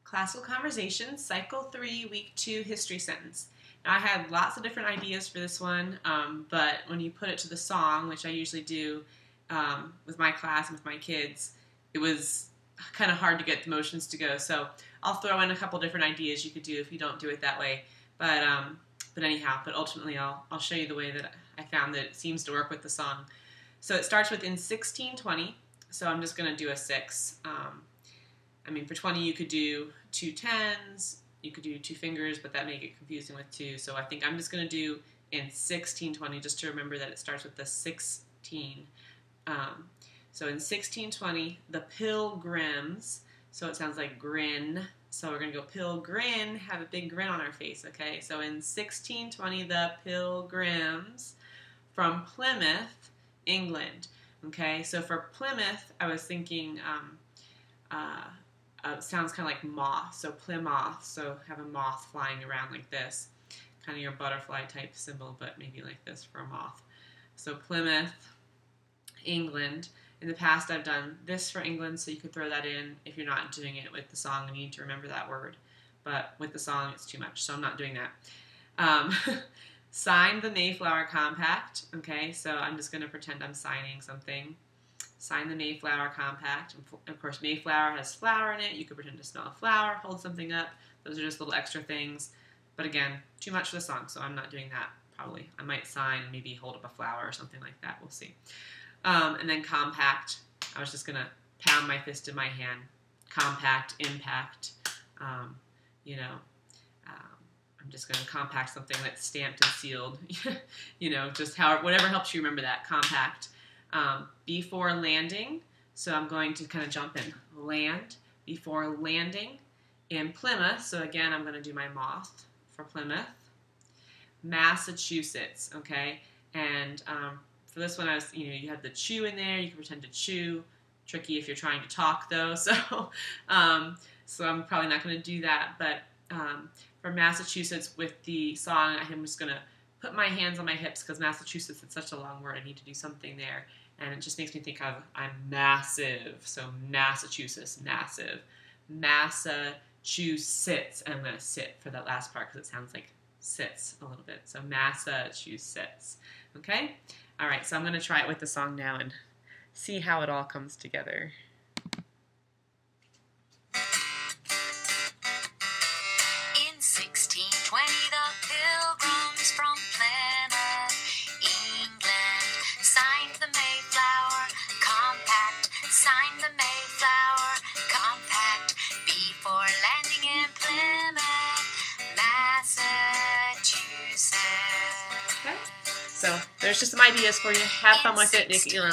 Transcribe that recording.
Classical Conversations, Cycle 3, Week 2, History Sentence. Now, I had lots of different ideas for this one, but when you put it to the song, which I usually do with my class and with my kids, it was kind of hard to get the motions to go. So I'll throw in a couple different ideas you could do if you don't do it that way. But anyhow, ultimately I'll show you the way that I found that it seems to work with the song. So it starts with in 1620. So I'm just going to do a 6. I mean, for 20 you could do 2 10s, you could do 2 fingers, but that may get confusing with 2. So I think I'm just going to do in 1620 just to remember that it starts with the 16. So in 1620, the Pilgrims, so it sounds like grin, so we're going to go pilgrim, have a big grin on our face, okay? So in 1620, the Pilgrims from Plymouth, England, okay? So for Plymouth, I was thinking, it sounds kind of like moth, so Plymouth, so have a moth flying around like this, kind of your butterfly type symbol, but maybe like this for a moth. So Plymouth, England. In the past I've done this for England, so you could throw that in if you're not doing it with the song and you need to remember that word. But with the song it's too much, so I'm not doing that. Sign the Mayflower Compact, okay, so I'm just going to pretend I'm signing something. Sign the Mayflower Compact. Of course, Mayflower has flour in it. You could pretend to smell a flower, hold something up. Those are just little extra things. But again, too much for the song, so I'm not doing that, probably. I might sign and maybe hold up a flower or something like that. We'll see. And then compact. I was just going to pound my fist in my hand. Compact, impact. You know, I'm just going to compact something that's stamped and sealed. You know, just whatever helps you remember that. Compact. Before landing, so I'm going to kind of jump in. Land, before landing in Plymouth, so again I'm going to do my moth for Plymouth. Massachusetts, okay, and for this one you had the chew in there, you can pretend to chew. Tricky if you're trying to talk though, so I'm probably not going to do that, but for Massachusetts with the song, I'm just going to put my hands on my hips because Massachusetts is such a long word. I need to do something there. And it just makes me think of I'm massive. So Massachusetts, massive. Massachusetts. And I'm going to sit for that last part because it sounds like sits a little bit. So Massachusetts. Okay? All right, so I'm going to try it with the song now and see how it all comes together. In 1620, the Pilgrims from Plymouth, England, signed the Mayflower Compact, signed the Mayflower Compact, before landing in Plymouth, Massachusetts. Okay, so there's just some ideas for you. Have fun with it, Nick Elon.